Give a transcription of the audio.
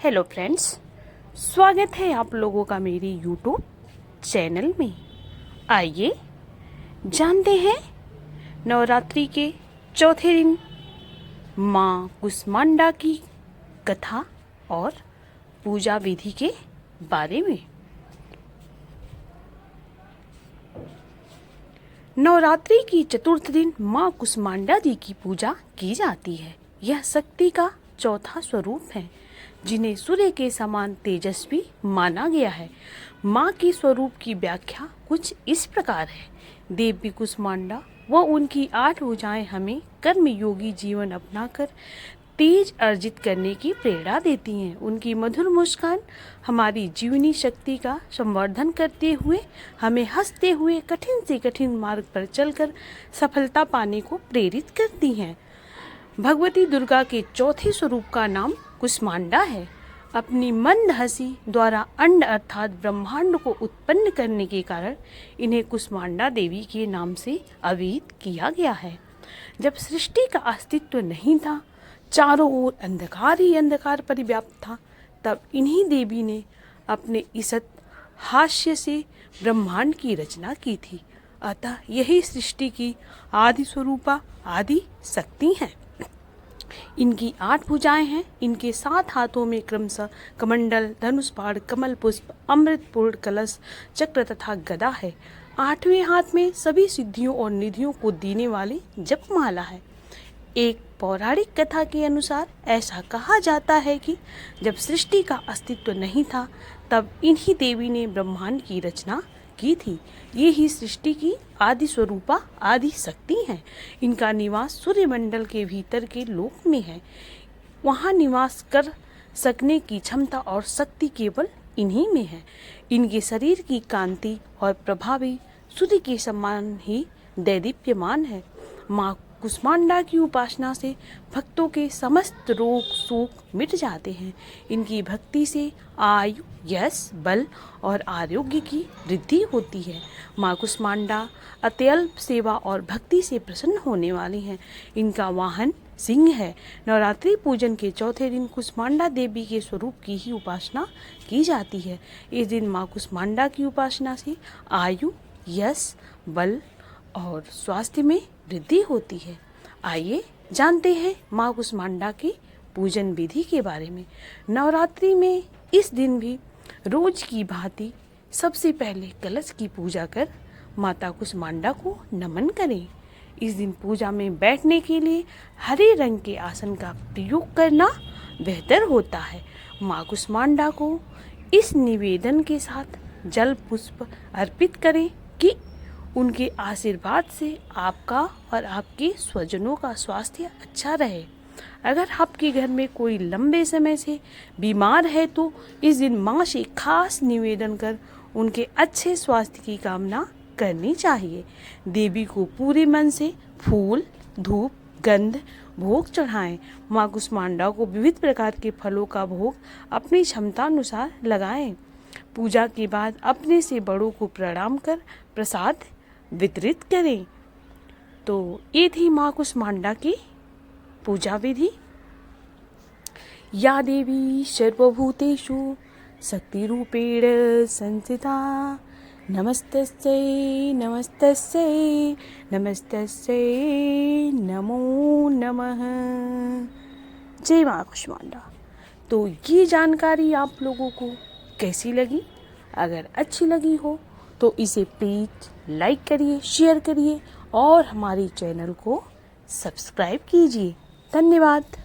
Hello friends, स्वागत है आप लोगों का मेरी यूट्यूब चैनल में। आइए जानते हैं नवरात्रि के चौथे दिन माँ कुष्मांडा की कथा और पूजा विधि के बारे में। नवरात्रि की चतुर्थ दिन माँ कुष्मांडा जी की पूजा की जाती है। यह शक्ति का चौथा स्वरूप है जिन्हें सूर्य के समान तेजस्वी माना गया है। माँ के स्वरूप की व्याख्या कुछ इस प्रकार है। देवी कुष्मांडा व उनकी 8 भुजाएं हमें कर्मयोगी जीवन अपनाकर तेज अर्जित करने की प्रेरणा देती हैं। उनकी मधुर मुस्कान हमारी जीवनी शक्ति का संवर्धन करते हुए हमें हंसते हुए कठिन से कठिन मार्ग पर चलकर सफलता पाने को प्रेरित करती हैं। भगवती दुर्गा के चौथे स्वरूप का नाम कुष्मांडा है। अपनी मंद हंसी द्वारा अंड अर्थात ब्रह्मांड को उत्पन्न करने के कारण इन्हें कुष्मांडा देवी के नाम से अभिहित किया गया है। जब सृष्टि का अस्तित्व नहीं था, चारों ओर अंधकार ही अंधकार परिव्याप्त था, तब इन्हीं देवी ने अपने इसत हास्य से ब्रह्मांड की रचना की थी। अतः यही सृष्टि की आदि स्वरूपा आदि शक्ति हैं। इनकी 8 भुजाएं हैं। इनके 7 हाथों में क्रमशः कमंडल, धनुष बाण, कमल पुष्प, अमृतपूर्ण कलश, चक्र तथा गदा है। 8वें हाथ में सभी सिद्धियों और निधियों को देने वाली जपमाला है। एक पौराणिक कथा के अनुसार ऐसा कहा जाता है कि जब सृष्टि का अस्तित्व नहीं था, तब इन्हीं देवी ने ब्रह्मांड की रचना की थी। ये ही सृष्टि की आदि स्वरूपा आदि शक्ति हैं। इनका निवास सूर्यमंडल के भीतर के लोक में है। वहाँ निवास कर सकने की क्षमता और शक्ति केवल इन्हीं में है। इनके शरीर की कांति और प्रभावी सूर्य के समान ही दैदीप्यमान है। माँ कुष्मांडा की उपासना से भक्तों के समस्त रोग शोक मिट जाते हैं। इनकी भक्ति से आयु, यश, बल और आरोग्य की वृद्धि होती है। माँ कुष्मांडा अत्यल्प सेवा और भक्ति से प्रसन्न होने वाली हैं। इनका वाहन सिंह है। नवरात्रि पूजन के चौथे दिन कुष्मांडा देवी के स्वरूप की ही उपासना की जाती है। इस दिन माँ कुष्मांडा की उपासना से आयु, यश, बल और स्वास्थ्य में वृद्धि होती है। आइए जानते हैं माँ कुष्मांडा के पूजन विधि के बारे में। नवरात्रि में इस दिन भी रोज की भांति सबसे पहले कलश की पूजा कर माता कुष्मांडा को नमन करें। इस दिन पूजा में बैठने के लिए हरे रंग के आसन का प्रयोग करना बेहतर होता है। माँ कुष्मांडा को इस निवेदन के साथ जल पुष्प अर्पित करें कि उनके आशीर्वाद से आपका और आपके स्वजनों का स्वास्थ्य अच्छा रहे। अगर आपके घर में कोई लंबे समय से बीमार है तो इस दिन माँ से खास निवेदन कर उनके अच्छे स्वास्थ्य की कामना करनी चाहिए। देवी को पूरे मन से फूल, धूप, गंध, भोग चढ़ाएं। माँ कुष्मांडा को विविध प्रकार के फलों का भोग अपनी क्षमता अनुसार लगाएं। पूजा के बाद अपने से बड़ों को प्रणाम कर प्रसाद वितरित करें। तो ये थी माँ कुष्मांडा की पूजा विधि। या देवी सर्वभूतेषु शक्तिरूपेण संस्थिता नमस्तस्यै नमस्तस्यै नमस्तस्यै नमो नमः। जय माँ कुष्मांडा। तो ये जानकारी आप लोगों को कैसी लगी? अगर अच्छी लगी हो तो इसे प्लीज़ लाइक करिए, शेयर करिए और हमारे चैनल को सब्सक्राइब कीजिए। धन्यवाद।